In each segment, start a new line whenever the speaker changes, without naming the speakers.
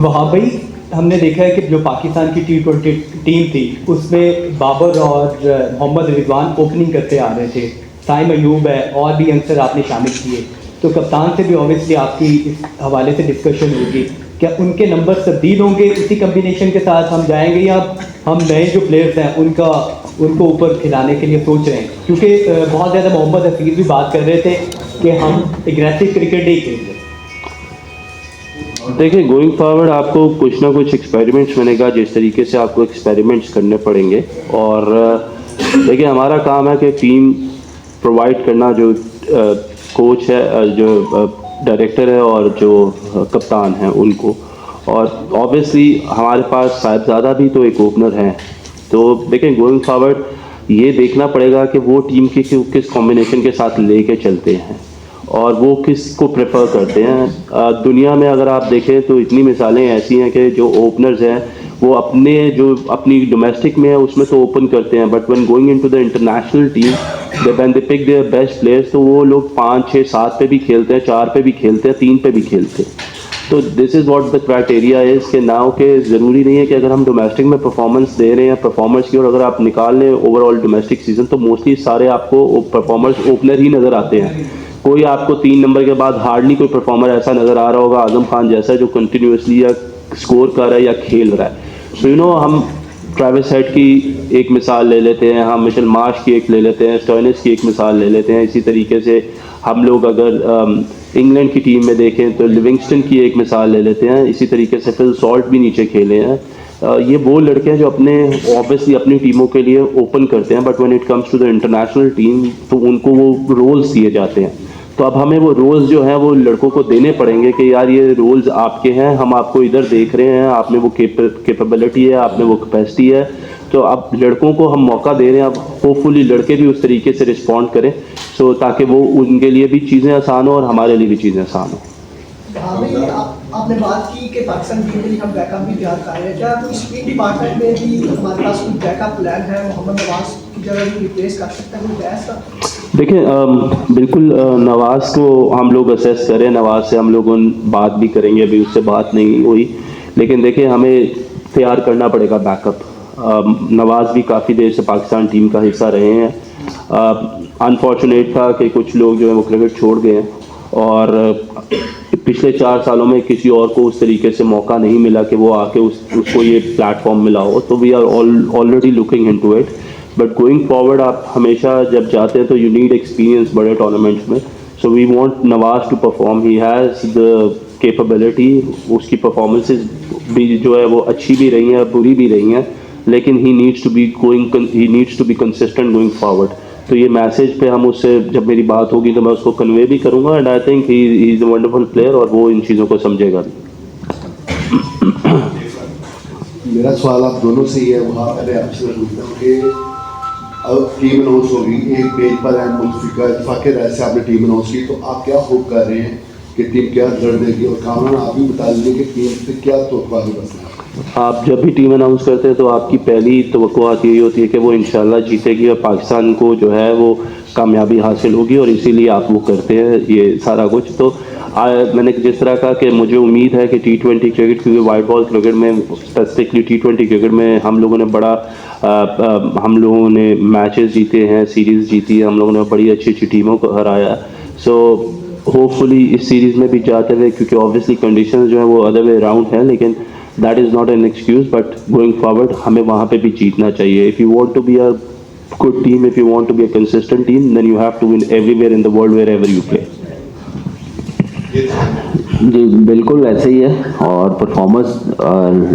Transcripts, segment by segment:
वहाँ पर ही हमने देखा है कि जो पाकिस्तान की T20 टीम थी उसमें बाबर और मोहम्मद रिजवान ओपनिंग करते आ रहे थे, साइम अयूब है और भी यंगस्टर आपने शामिल किए, तो कप्तान से भी ऑब्वियसली आपकी इस हवाले से डिस्कशन होगी, क्या उनके नंबर तब्दील होंगे इसी कम्बिनेशन के साथ हम जाएंगे या हम नए जो प्लेयर्स हैं उनको ऊपर खिलाने के लिए सोच रहे हैं? क्योंकि बहुत ज़्यादा मोहम्मद हफीज़ भी बात कर रहे थे कि हम एग्रेसिव क्रिकेट ही खेलेंगे।
देखिए, गोइंग फॉरवर्ड आपको कुछ ना कुछ एक्सपेरिमेंट्स मिलेगा, जिस तरीके से आपको एक्सपेरिमेंट्स करने पड़ेंगे। और देखिए, हमारा काम है कि टीम प्रोवाइड करना, जो कोच है, जो डायरेक्टर है और जो कप्तान है उनको, और ऑब्वियसली हमारे पास साहिबजादा भी तो एक ओपनर हैं। तो देखिए, गोइंग फॉरवर्ड ये देखना पड़ेगा कि वो टीम की किस कॉम्बिनेशन के साथ लेके चलते हैं और वो किस को प्रेफर करते हैं। दुनिया में अगर आप देखें तो इतनी मिसालें ऐसी हैं कि जो ओपनर्स हैं वो अपनी डोमेस्टिक में है उसमें तो ओपन करते हैं, but when going into the international team when they pick their best players, तो वो लोग 5, 6, 7 पे भी खेलते हैं, 4 पे भी खेलते हैं, 3 पे भी खेलते हैं। तो this is what the criteria is कि नाउ के ज़रूरी नहीं है कि अगर हम डोमेस्टिक में परफॉर्मेंस दे रहे हैं परफॉर्मर्स की, और अगर आप निकाल लें ओवरऑल डोमेस्टिक सीजन तो मोस्टली सारे आपको परफॉर्मर्स ओपनर ही नज़र आते हैं। कोई आपको 3 नंबर के बाद हार्डली कोई परफॉर्मर ऐसा नज़र आ रहा होगा आजम खान जैसा जो कंटिन्यूसली या स्कोर कर रहा है या खेल रहा है। सो हम ट्रेविस हेड की एक मिसाल ले लेते हैं, हम मिचेल मार्श की एक ले लेते हैं, स्टोइनिस की एक मिसाल ले लेते हैं। इसी तरीके से हम लोग अगर इंग्लैंड की टीम में देखें तो लिविंगस्टन की एक मिसाल ले लेते हैं। इसी तरीके से फिल सॉल्ट भी नीचे खेले हैं। ये वो लड़के हैं जो ऑब्वियसली अपनी टीमों के लिए ओपन करते हैं, but when it comes to the international team तो उनको वो रोल्स दिए जाते हैं। तो अब हमें वो रोल्स जो हैं वो लड़कों को देने पड़ेंगे कि यार ये रोल्स आपके हैं, हम आपको इधर देख रहे हैं, आप में वो कैपेबिलिटी है, आप में वो कैपेसिटी है, तो अब लड़कों को हम मौका दे रहे हैं। अब होपफुली लड़के भी उस तरीके से रिस्पॉन्ड करें ताकि वो उनके लिए भी चीज़ें आसान हो और हमारे लिए भी चीज़ें आसान हो।
आपने बात की कि पाकिस्तान टीम के लिए हम बैकअप भी तैयार कर रहे हैं, क्या कोई स्पिन डिपार्टमेंट में भी हमारे पास कोई बैकअप प्लान है? मोहम्मद नवाज की जगह भी रिप्लेस कर सकता है कोई ऐसा?
देखिए, बिल्कुल नवाज़ को हम लोग असेस करें, नवाज़ से हम लोग बात भी करेंगे, अभी उससे बात नहीं हुई, लेकिन देखिए हमें तैयार करना पड़ेगा बैकअप। नवाज़ भी काफ़ी देर से पाकिस्तान टीम का हिस्सा रहे हैं। अनफॉर्चुनेट था कि कुछ लोग जो है वो क्रिकेट छोड़ गए हैं और पिछले 4 सालों में किसी और को उस तरीके से मौका नहीं मिला कि वो आके उसको ये प्लेटफॉर्म मिला हो। तो we are already looking into it, but going forward आप हमेशा जब जाते हैं तो यू नीड एक्सपीरियंस बड़े टूर्नामेंट्स में। So we want Nawaz to perform, he has the capability. उसकी परफॉर्मेंसेस भी जो है वो अच्छी भी रही हैं, बुरी भी रही हैं, लेकिन he needs to be consistent going forward. तो ये मैसेज पे हम उससे जब मेरी बात होगी तो मैं उसको कन्वे भी करूँगा, and I think he is a wonderful player और वो इन चीज़ों को समझेगा भी।
मेरा सवाल आप दोनों से ही है, वहाँ पहले आपसे मैं पूछता हूँ कि अब टीम अनाउंस होगी, एक पेज पर फाकिर ऐसे आपने टीम अनाउंस की, तो आप क्या होप कर रहे हैं कि टीम क्या लड़ देगी? और कामरान आप भी बता दीजिए कि टीम से क्या तवक्कुआ है? बस
आप जब भी टीम अनाउंस करते हैं तो आपकी पहली तवक्कुआत यही होती है कि वो इंशाल्लाह जीतेगी और पाकिस्तान को जो है वो कामयाबी हासिल होगी, और इसीलिए आप वो करते हैं ये सारा कुछ। तो मैंने जिस तरह कहा कि मुझे उम्मीद है कि T20 क्रिकेट, क्योंकि वाइट बॉल क्रिकेट में स्पेसिफिकली T20 क्रिकेट में हम लोगों ने मैचेस जीते हैं, सीरीज़ जीती है, हम लोगों ने बड़ी अच्छी अच्छी टीमों को हराया। सो होपफुली इस सीरीज़ में भी जाते हुए, क्योंकि ऑब्वियसली कंडीशंस जो है वो अदर वे अराउंड है, लेकिन that is not an excuse, but going forward हमें वहाँ पे भी जीतना चाहिए। If you want to be a good team, if you want to be a consistent team, then you have to win everywhere in the world wherever you play.
जी बिल्कुल ऐसे ही है, और परफॉर्मेंस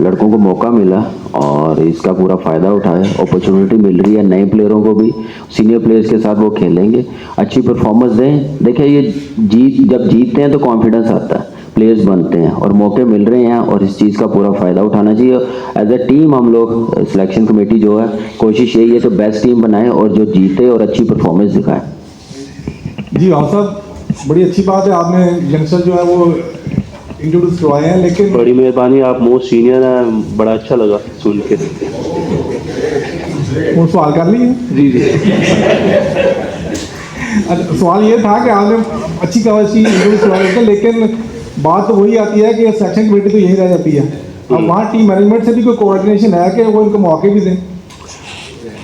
लड़कों को मौका मिला और इसका पूरा फ़ायदा उठाए, अपॉर्चुनिटी मिल रही है नए प्लेयरों को भी, सीनियर प्लेयर्स के साथ वो खेलेंगे, अच्छी परफॉर्मेंस दें। देखिए ये जब जीतते हैं तो कॉन्फिडेंस आता है, प्लेयर्स बनते हैं और मौके मिल रहे हैं, और इस चीज़ का पूरा फ़ायदा उठाना चाहिए। एज ए टीम हम लोग सिलेक्शन कमेटी जो है कोशिश यही है कि बेस्ट टीम बनाए और जो जीते और अच्छी परफॉर्मेंस दिखाए।
जी हाँ साहब, बड़ी अच्छी बात है, आपने यंगस्टर जो है वो इंट्रोड्यूस करवाए हैं, लेकिन
बड़ी मेहरबानी, आप मोस्ट सीनियर हैं, बड़ा अच्छा लगा सुन के।
वो सवाल कर लिए?
जी जी।
सवाल ये था कि आपने अच्छी इंट्रोड्यूस करवाए थे, लेकिन बात तो वही आती है कि सेक्शन कमेटी तो यही रह जाती है। अब वहाँ टीम मैनेजमेंट से भी कोई कोऑर्डिनेशन है कि वो इनको मौके भी दें?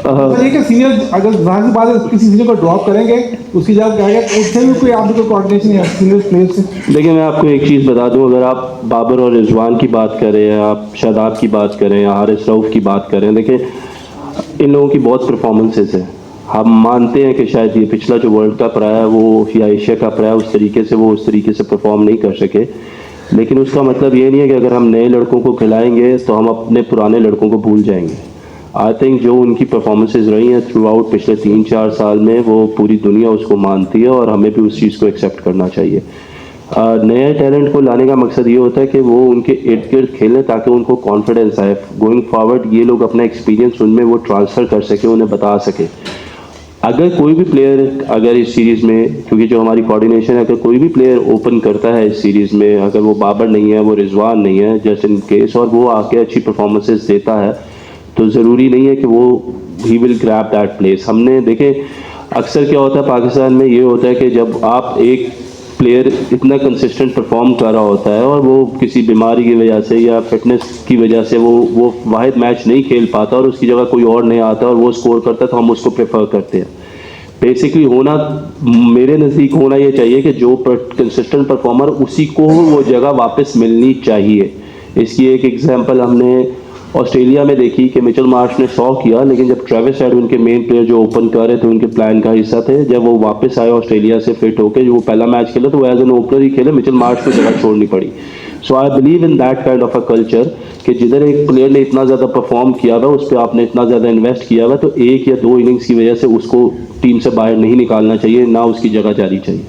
तो ये कि सीनियर अगर जाहिर सी बात है किसी सीनियर को ड्रॉप करेंगे तो उसकी जगह क्या है, उससे भी कोई आपको कोऑर्डिनेशन है सीनियर प्लेयर से?
देखिए मैं आपको एक चीज़ बता दूं, अगर आप बाबर और रिजवान की बात करें या आप शादाब की बात करें या हारिस रऊफ की बात करें, देखिए इन लोगों की बहुत परफॉर्मेंसेस है। हम मानते हैं कि शायद ये पिछला जो वर्ल्ड कप रहा है वो या एशिया कप रहा है उस तरीके से परफॉर्म नहीं कर सके, लेकिन उसका मतलब ये नहीं है कि अगर हम नए लड़कों को खिलाएंगे तो हम अपने पुराने लड़कों को भूल जाएंगे। आई थिंक जो उनकी परफॉर्मेंसेस रही हैं थ्रू आउट पिछले 3-4 साल में वो पूरी दुनिया उसको मानती है और हमें भी उस चीज़ को एक्सेप्ट करना चाहिए। नए टैलेंट को लाने का मकसद ये होता है कि वो उनके इर्द गिर्द खेलें ताकि उनको कॉन्फिडेंस आए, गोइंग फॉरवर्ड ये लोग अपना एक्सपीरियंस उनमें वो ट्रांसफ़र कर सके, उन्हें बता सके। अगर कोई भी प्लेयर अगर इस सीरीज़ में, क्योंकि जो हमारी कोऑर्डिनेशन है, अगर कोई भी प्लेयर ओपन करता है इस सीरीज़ में, अगर वो बाबर नहीं है, वो रिजवान नहीं है जस्ट इन केस, और वो आके अच्छी परफॉर्मेंसेस देता है तो ज़रूरी नहीं है कि वो he will grab that place. हमने देखे अक्सर क्या होता है पाकिस्तान में, ये होता है कि जब आप एक प्लेयर इतना कंसिस्टेंट परफॉर्म कर रहा होता है और वो किसी बीमारी की वजह से या फिटनेस की वजह से वो वाहिद मैच नहीं खेल पाता और उसकी जगह कोई और नहीं आता और वो स्कोर करता है तो हम उसको प्रेफर करते हैं। बेसिकली होना मेरे नज़दीक होना ये चाहिए कि जो कंसिस्टेंट परफॉर्मर उसी को वो जगह वापस मिलनी चाहिए। इसकी एक एग्जांपल हमने ऑस्ट्रेलिया में देखी कि मिचेल मार्श ने 100 किया, लेकिन जब ट्रेविस हेड उनके मेन प्लेयर जो ओपन कर रहे थे उनके प्लान का हिस्सा थे, जब वो वापस आए ऑस्ट्रेलिया से फिट होकर, जो वो पहला मैच खेला तो वो एज एन ओपनर ही खेले, मिचेल मार्श को जगह छोड़नी पड़ी। So I believe in that kind of a culture कि जिधर एक प्लेयर ने इतना ज़्यादा परफॉर्म किया हुआ, उस पर आपने इतना ज़्यादा इन्वेस्ट किया हुआ, तो 1 या 2 इनिंग्स की वजह से उसको टीम से बाहर नहीं निकालना चाहिए, ना उसकी जगह जानी चाहिए।